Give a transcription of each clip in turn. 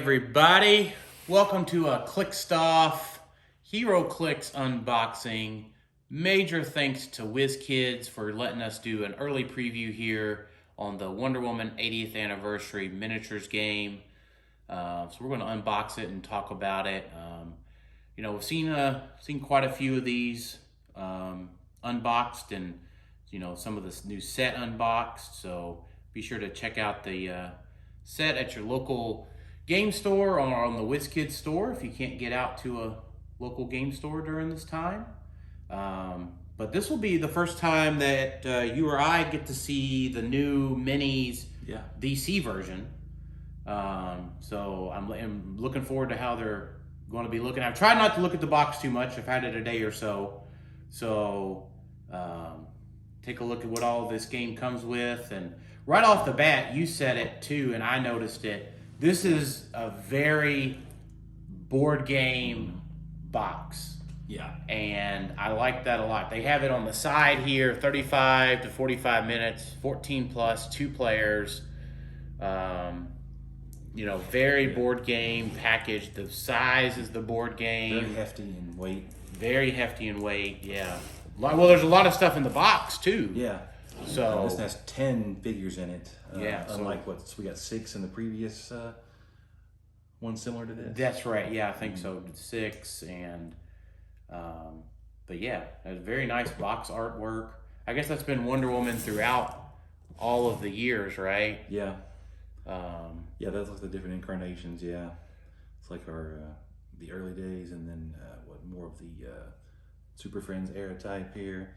everybody. Welcome to a Clickstuff Hero Clicks unboxing. Major thanks to Wizkids for letting us do an early preview here on the Wonder Woman 80th anniversary miniatures game. So we're going to unbox it and talk about it. We've seen quite a few of these unboxed, and some of this new set unboxed. So be sure to check out the set at your local game store or on the Wizkids store if you can't get out to a local game store during this time. But this will be the first time that you or I get to see the new minis DC version. So I'm looking forward to how they're going to be looking. I've tried not to look at the box too much. I've had it a day or so. So take a look at what all this game comes with. And right off the bat, you said it too, and I noticed it. This is a very board game box. Yeah. And I like that a lot. They have it on the side here, 35 to 45 minutes, 14 plus, 2 players. Very board game package. The size is the board game. Very hefty in weight. Very hefty in weight, yeah. Well, there's a lot of stuff in the box, too. Yeah. So this has 10 figures in it. Unlike we got 6 in the previous one similar to this. That's right. Yeah, I think so. 6 and but yeah, it's very nice box artwork. I guess that's been Wonder Woman throughout all of the years, right? Yeah. That's like the different incarnations. Yeah, it's like our the early days, and then more of the Super Friends era type here.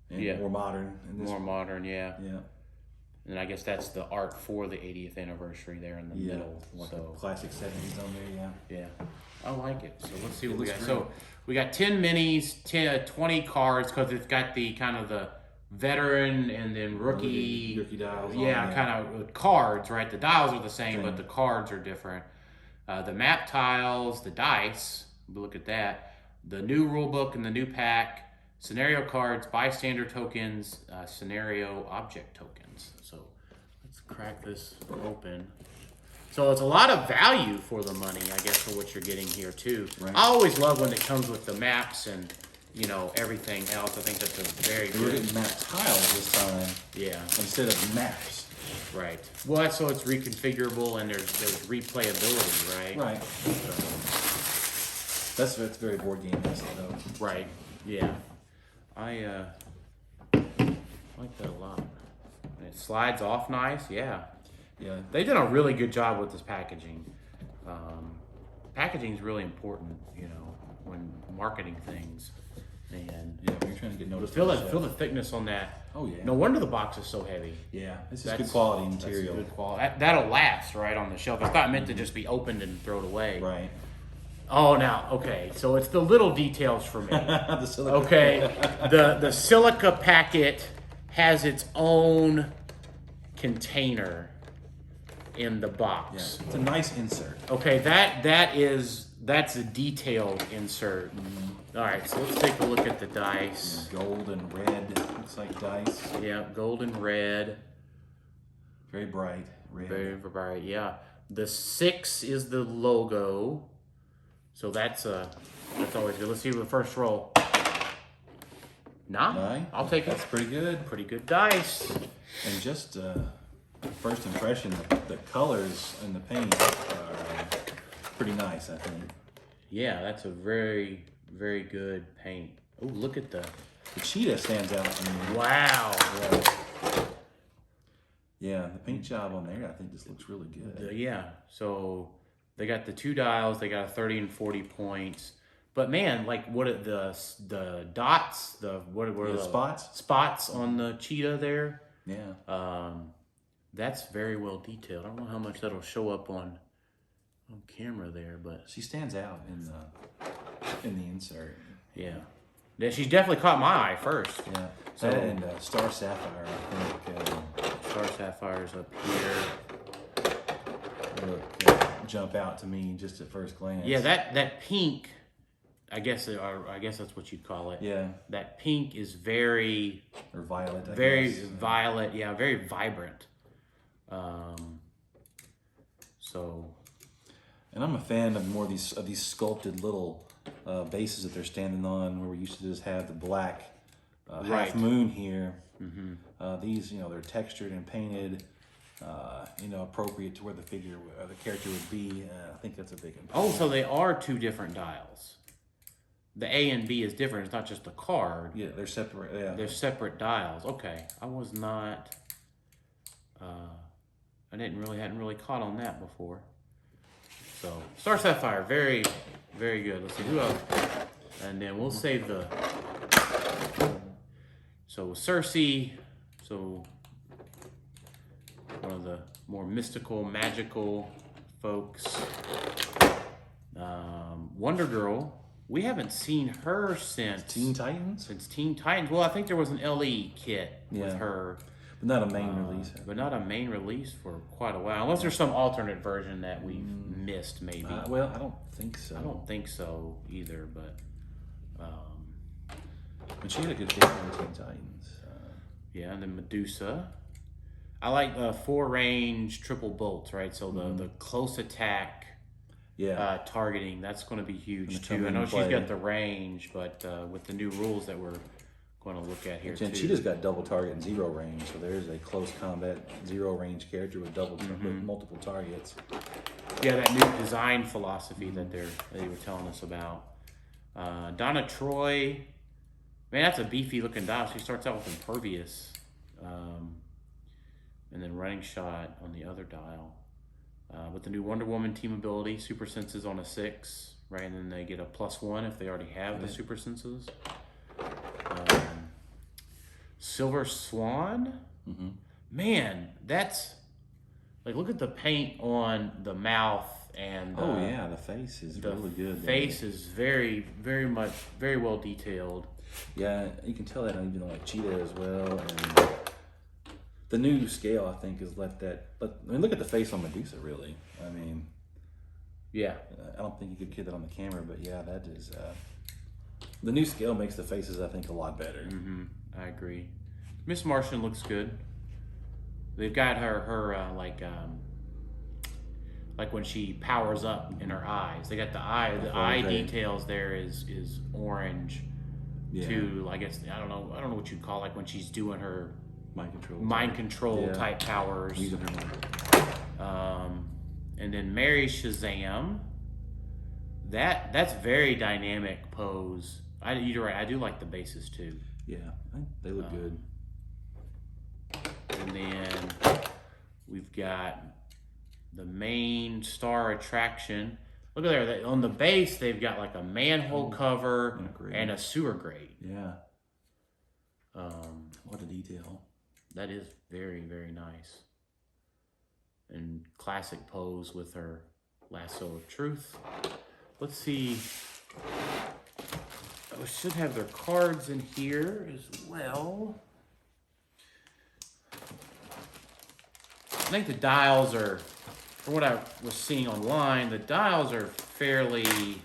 And more modern. More modern, yeah. Yeah. And I guess that's the art for the 80th anniversary there in the middle. So classic 70s on there, yeah. I like it. So let's see what we got. Great. So we got 10 minis, 20 cards, because it's got the kind of the veteran and then rookie dials. Yeah, kind of cards, right? The dials are the same, but the cards are different. The map tiles, the dice, we'll look at that. The new rule book and the new pack. Scenario cards, bystander tokens, scenario object tokens. So let's crack this open. So it's a lot of value for the money, I guess, for what you're getting here too. Right. I always love when it comes with the maps and everything else. I think that's a very good. We're getting map tiles this time. Yeah. Instead of maps. Right. Well, so it's reconfigurable and there's replayability, right? Right. So that's very board game though. Right. Yeah. I like that a lot. And it slides off nice, yeah. Yeah. They did a really good job with this packaging. Packaging is really important, when marketing things. And when you're trying to get noticed. Feel the thickness on that. Oh yeah. No wonder the box is so heavy. Yeah, this is good quality material. That's good quality. That'll last right on the shelf. It's not meant to just be opened and thrown away. Right. Oh, now, okay, so it's the little details for me. The silica. Okay, the silica packet has its own container in the box. Yeah, it's a nice insert. Okay, that's a detailed insert. All right, so let's take a look at the dice. Gold and red, looks like dice. Yeah, gold and red. Very bright red. Very bright, yeah. The 6 is the logo. So that's always good. Let's see the first roll. 9. I'll take it. That's pretty good. Pretty good dice. And just first impression, the colors and the paint are pretty nice, I think. Yeah, that's a very, very good paint. Oh, look at the cheetah stands out to me. Wow. Yeah, the paint job on there, I think this looks really good. So they got the 2 dials, they got 30 and 40 points. But man, like what are the dots, what are the spots? Spots on the cheetah there. Yeah. That's very well detailed. I don't know how much that'll show up on camera there, but she stands out in the insert. Yeah. Yeah, she's definitely caught my eye first. Yeah. So and Star Sapphire, I think. Star Sapphire's up here. Jump out to me just at first glance. Yeah, that pink, I guess that's what you'd call it. Yeah. That pink is very violet. Very violet. Yeah, very vibrant. So And I'm a fan of more of these sculpted little bases that they're standing on, where we used to just have the black half moon here. These, they're textured and painted, appropriate to where the character would be. I think that's a big improvement. Oh, so they are two different dials. The A and B is different. It's not just a card. Yeah, they're separate. Yeah, they're separate dials. Okay, I was not. I hadn't really caught on that before. So Star Sapphire, very, very good. Let's see who else, and then we'll save the. So Cersei, so one of the more mystical, magical folks. Wonder Girl. We haven't seen her since Teen Titans. Since Teen Titans. Well, I think there was an LE kit with her, but not a main release. But not a main release for quite a while, unless there's some alternate version that we've missed, maybe. Well, I don't think so. I don't think so either, but. But she had a good kick on Teen Titans. Yeah, and then Medusa. I like 4-range triple bolts, right? So the close attack. Yeah, targeting, that's going to be huge too. I know she's got the range, but with the new rules that we're going to look at here too. She just got double target and 0 range, so there's a close combat 0 range character with with multiple targets. Yeah, that new design philosophy that they were telling us about. Donna Troy, man, that's a beefy looking dial. She starts out with Impervious, and then Running Shot on the other dial. With the new Wonder Woman team ability, super senses on a 6, right? And then they get a +1 if they already have the super senses. Silver Swan, man, that's like, look at the paint on the mouth and the face is really good. The face is very, very much, very well detailed. Yeah, you can tell that on even like Cheetah as well, and the new scale, I think, is look at the face on Medusa, really. I mean, yeah. I don't think you could get that on the camera, but yeah, that is, the new scale makes the faces, I think, a lot better. I agree. Miss Martian looks good. They've got her like when she powers up in her eyes. They got the eye details there is orange to, I guess, I don't know what you'd call, like when she's doing her mind control type powers. And then Mary Shazam, that's very dynamic pose. You're right, I do like the bases too. Yeah, they look good. And then we've got the main star attraction. Look at there, on the base they've got like a manhole cover and a sewer grate. Yeah. What a detail. That is very, very nice. And classic pose with her lasso of truth. Let's see. I should have their cards in here as well. I think the dials are, from what I was seeing online, the dials are fairly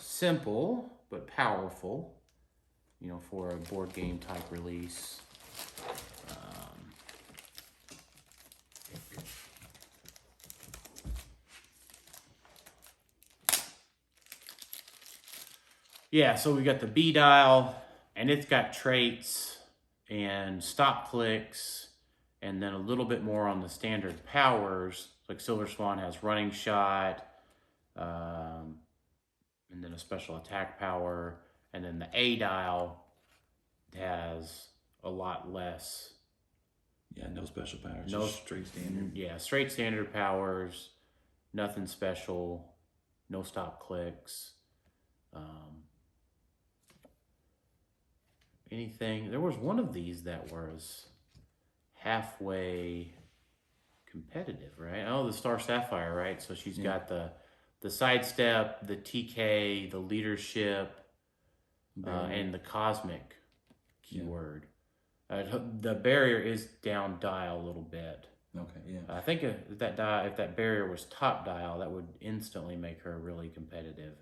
simple but powerful, for a board game type release. Yeah, so we got the B dial, and it's got traits and stop clicks, and then a little bit more on the standard powers. Like Silver Swan has running shot, and then a special attack power, and then the A dial has a lot less. Yeah, no special powers. No, just straight standard. Yeah, straight standard powers, nothing special, no stop clicks. Anything. There was one of these that was halfway competitive, right? Oh, the Star Sapphire, right? So she's got the sidestep, the TK, the leadership, and the cosmic keyword. The barrier is down dial a little bit. Okay, yeah. I think if that barrier was top dial, that would instantly make her really competitive.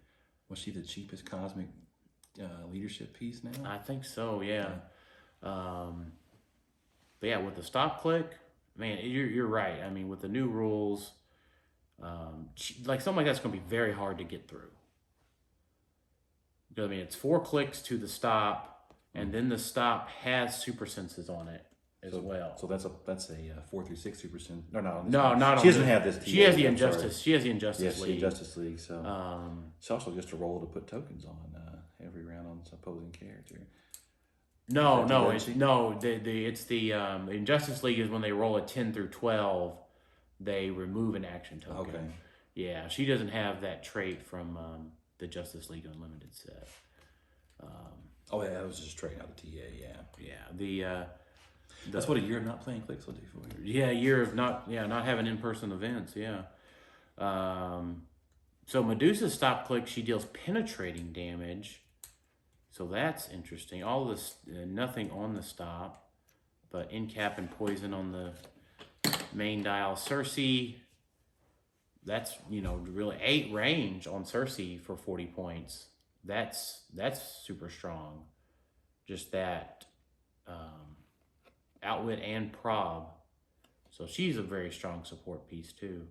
Was she the cheapest cosmic leadership piece now? I think so, yeah. But yeah, with the stop click, man, you're right. I mean, with the new rules, Like something like that's going to be very hard to get through. I mean, it's 4 clicks to the stop, and then the stop has super senses on it as well. So that's a 4 through 6 super sense. No, not on. She doesn't have this. She has the Injustice. She has the Injustice League. Injustice League. So it's also just a roll to put tokens on every round on its opposing character. It's the Injustice League is when they roll a 10 through 12, they remove an action token. Okay. Yeah, she doesn't have that trait from the Justice League Unlimited set. That was just straight out of TA. Yeah. That's what a year of not playing clicks will do for you. Yeah, a year of not having in-person events. Yeah. So Medusa stop click, she deals penetrating damage. So that's interesting. All this, nothing on the stop, but in cap and poison on the main dial. Cersei, that's really 8 range on Cersei for 40 points. That's super strong. Just that outwit and prob. So she's a very strong support piece too.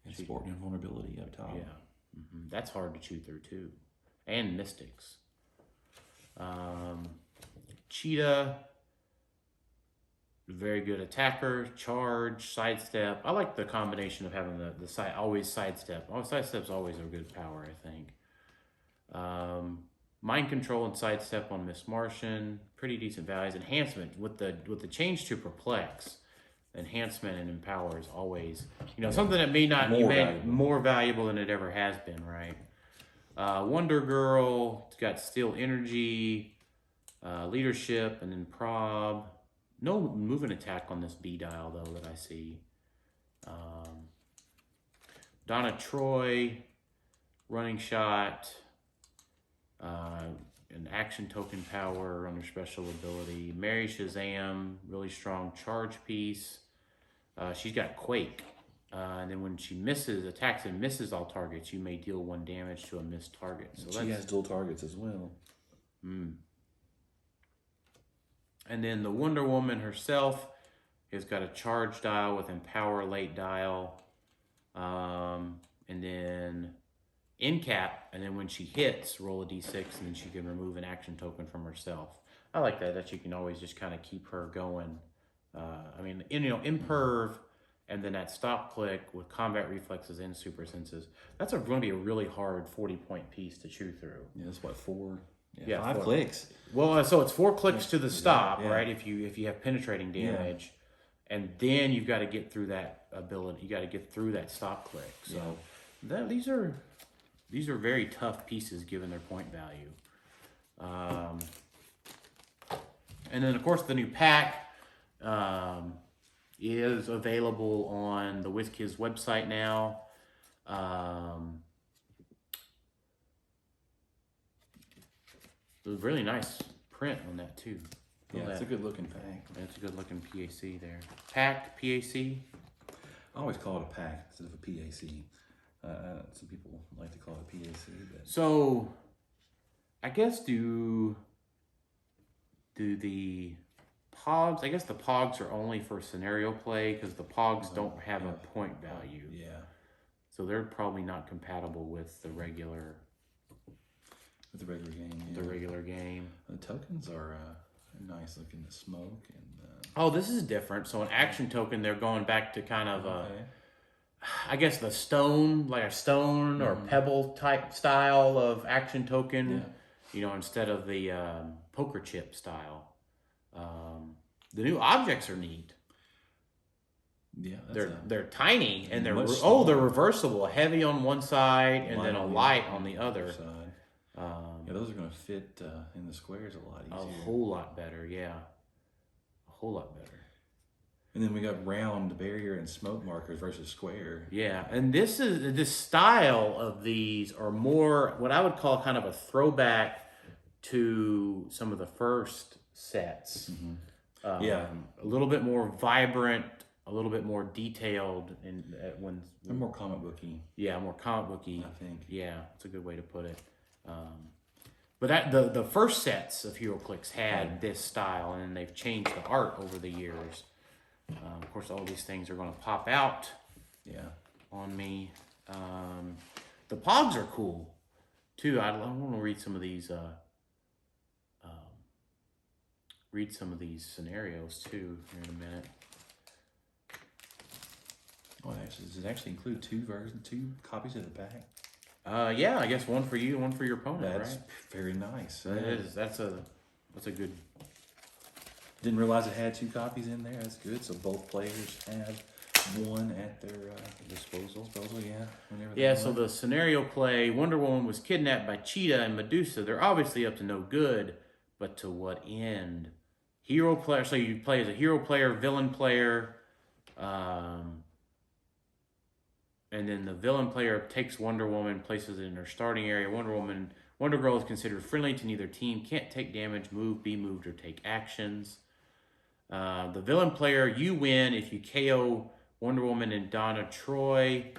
And support and vulnerability up top. Yeah, that's hard to chew through too, and mystics. Cheetah, very good attacker, charge, sidestep. I like the combination of having the side always sidestep. Sidestep's always a good power, I think. Mind control and sidestep on Miss Martian, pretty decent values. Enhancement with the change to perplex, enhancement and empower is always something that may not more valuable than it ever has been, right? Wonder Girl, it's got Steel Energy, Leadership, and then Prob. No movement attack on this B dial, though, that I see. Donna Troy, Running Shot, an action token power under special ability. Mary Shazam, really strong charge piece. She's got Quake. And then when she attacks and misses all targets, you may deal 1 damage to a missed target. So she has dual targets as well. And then the Wonder Woman herself has got a charge dial with empower late dial. And then in cap, and then when she hits, roll a d6, and then she can remove an action token from herself. I like that you can always just kind of keep her going. Imperv, and then that stop click with combat reflexes and super senses. That's going to be a really hard 40-point piece to chew through. Yeah, that's what, 4? Yeah, 5 clicks. Well, so it's 4 clicks to the stop, right? If you have penetrating damage, and then you've got to get through that ability. You got to get through that stop click. So these are very tough pieces given their point value. And then of course the new pack is available on the Wizkids website now. It was really nice print on that too. It's a good looking pack. It's a good looking PAC there. Pack, PAC? I always call it a pack instead of a PAC. Some people like to call it a PAC. But... So, I guess do the Pogs, I guess the Pogs are only for scenario play because the Pogs don't have a point value. Yeah. So they're probably not compatible with the regular... With the regular game, The regular game. The tokens are nice looking to smoke. This is different. So an action token, they're going back to kind of I guess the stone, like a stone or pebble type style of action token, instead of the poker chip style. The new objects are neat. Yeah, they're tiny and they're reversible, heavy on one side and then a light on the other. Side. Those are going to fit in the squares a lot easier. A whole lot better, yeah. A whole lot better. And then we got round barrier and smoke markers versus square. Yeah, and this style of these are more what I would call kind of a throwback to some of the first sets. A little bit more vibrant, a little bit more detailed, and and more comic booky. Yeah, more comic booky. I think. Yeah, it's a good way to put it. But the first sets of HeroClix had this style, and then they've changed the art over the years. Of course, all these things are going to pop out on me. The pogs are cool too. I want to read some of these. Read some of these scenarios too here in a minute. Oh, does it actually include two copies of the pack? Yeah, I guess one for you and one for your opponent. That's right? very nice. That is. That's a good. Didn't realize it had 2 copies in there. That's good. So both players have one at their disposal. Yeah. So the scenario play: Wonder Woman was kidnapped by Cheetah and Medusa. They're obviously up to no good, but to what end? Hero player. So you play as a hero player, villain player. And then the villain player takes Wonder Woman, places it in her starting area. Wonder Girl is considered friendly to neither team, can't take damage, move, be moved, or take actions. The villain player, you win if you KO Wonder Woman and Donna Troy.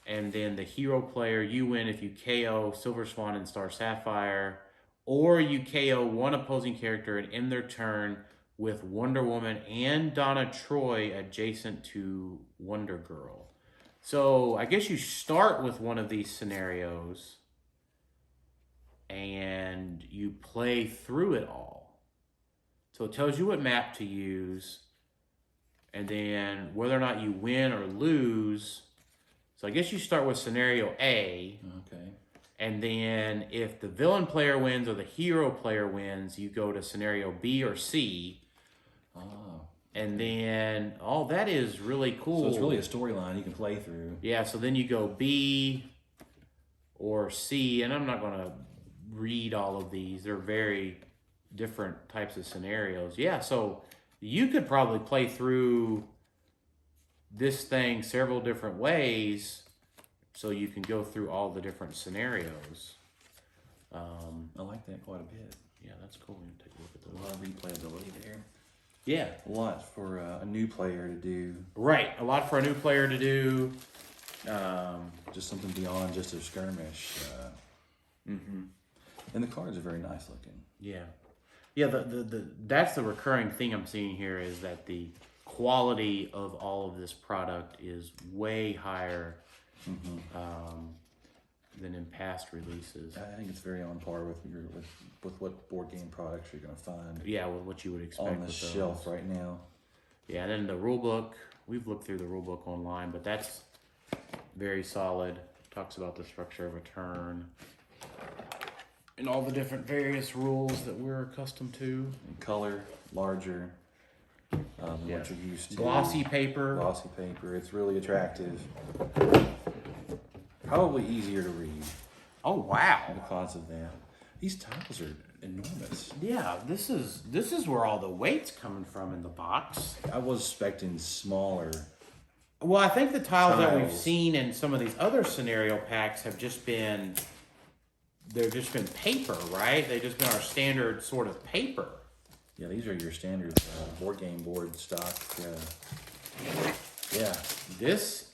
And then the hero player, you win if you KO Silver Swan and Star Sapphire. Or you KO one opposing character and end their turn with Wonder Woman and Donna Troy adjacent to Wonder Girl. So I guess you start with one of these scenarios and you play through it all. So it tells you what map to use and then whether or not you win or lose. So I guess you start with scenario A. Okay. And then if the villain player wins or the hero player wins, you go to scenario B or C. Oh. And then, that is really cool. So it's really a storyline you can play through. Yeah, so then you go B or C, and I'm not going to read all of these. They're very different types of scenarios. Yeah, so you could probably play through this thing several different ways so you can go through all the different scenarios. I like that quite a bit. Yeah, that's cool. Take a look at A lot of replayability there. Yeah. A lot for a new player to do. Right. A lot for a new player to do. Just something beyond just a skirmish. And the cards are very nice looking. Yeah. Yeah, that's the recurring thing I'm seeing here is that the quality of all of this product is way higher than in past releases. I think it's very on par with what board game products you're going to find. Yeah, with what you would expect on the shelf right now. Yeah, and then the rule book. We've looked through the rule book online, but that's very solid. Talks about the structure of a turn and all the different various rules that we're accustomed to. And color, larger. What you're used to. Glossy paper. Glossy paper. It's really attractive. Probably easier to read. Oh wow! Because of that, these tiles are enormous. Yeah, this is where all the weight's coming from in the box. I was expecting smaller. Well, I think the tiles that we've seen in some of these other scenario packs have just been paper, right? They've just been our standard sort of paper. Yeah, these are your standard board game board stock. Yeah. This.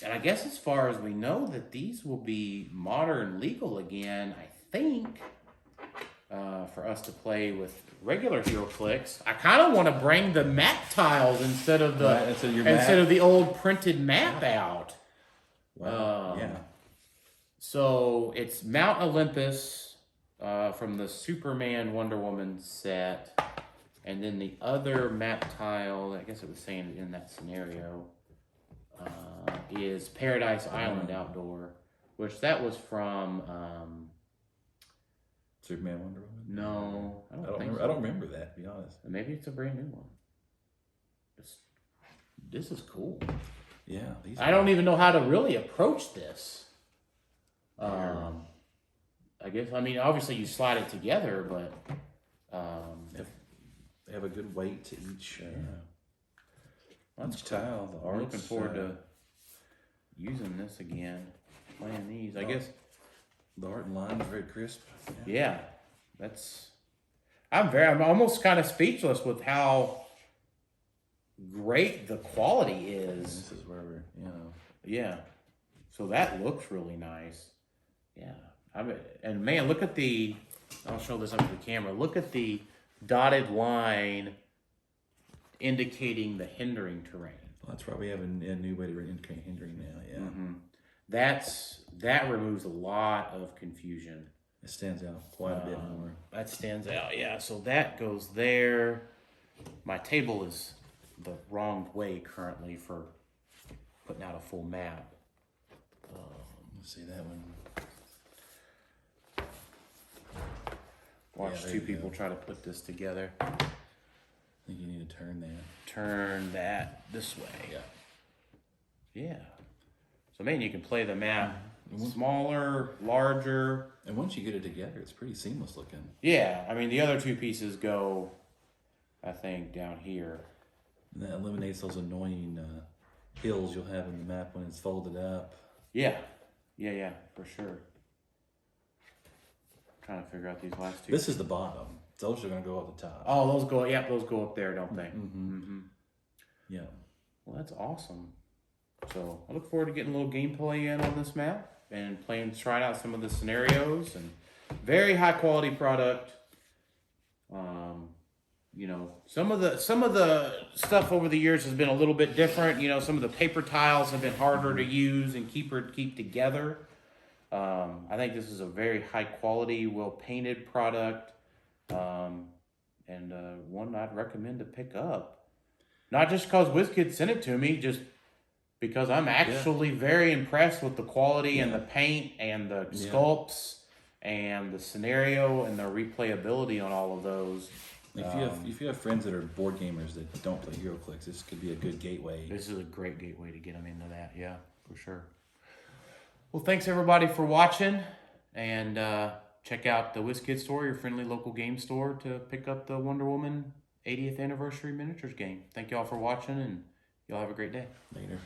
And I guess as far as we know that these will be modern legal again, I think, for us to play with regular HeroClix. I kind of want to bring the map tiles instead of the old printed map out. Wow. Yeah. So it's Mount Olympus from the Superman Wonder Woman set. And then the other map tile, I guess it was saying in that scenario, is Paradise Island Outdoor, which that was from Superman Wonder Woman? No, I don't think so. I don't remember that, to be honest. Maybe it's a brand new one. This is cool. Yeah. I don't even know how to really approach this. I guess, obviously you slide it together, but they have a good weight to each tile. The I'm looking forward to using this again, playing these. I guess the art and line is very crisp. Yeah, I'm almost kind of speechless with how great the quality is. This is where we're, Yeah, so that looks really nice. Yeah, and man, look at I'll show this up to the camera. Look at the dotted line indicating the hindering terrain. Well, that's why we have a new way to indicate hindering now. Yeah. That removes a lot of confusion. It stands out quite a bit more. That stands out, yeah. So that goes there. My table is the wrong way currently for putting out a full map. Let's see that one. Watch two people try to put this together. I think you need to turn that. Turn that this way. Yeah. Yeah. So, man, you can play the map smaller, larger. And once you get it together, it's pretty seamless looking. Yeah. I mean, the other two pieces go, I think, down here. And that eliminates those annoying hills you'll have in the map when it's folded up. Yeah. Yeah, for sure. Trying to figure out these last two. This is the bottom. Those are going to go up the top. Oh, those go up there, don't they? Mm-hmm. Yeah. Well, that's awesome. So I look forward to getting a little gameplay in on this map and trying out some of the scenarios, and very high quality product. You know, some of the stuff over the years has been a little bit different. You know, some of the paper tiles have been harder to use and keep together. I think this is a very high quality, well painted product, and one I'd recommend to pick up. Not just because Wizkids sent it to me, just because I'm actually very impressed with the quality and the paint and the sculpts and the scenario and the replayability on all of those. If you have friends that are board gamers that don't play HeroClix, this could be a good gateway. This is a great gateway to get them into that. Yeah, for sure. Well, thanks everybody for watching, and check out the Wizkids store, your friendly local game store, to pick up the Wonder Woman 80th anniversary miniatures game. Thank y'all for watching, and y'all have a great day. Later.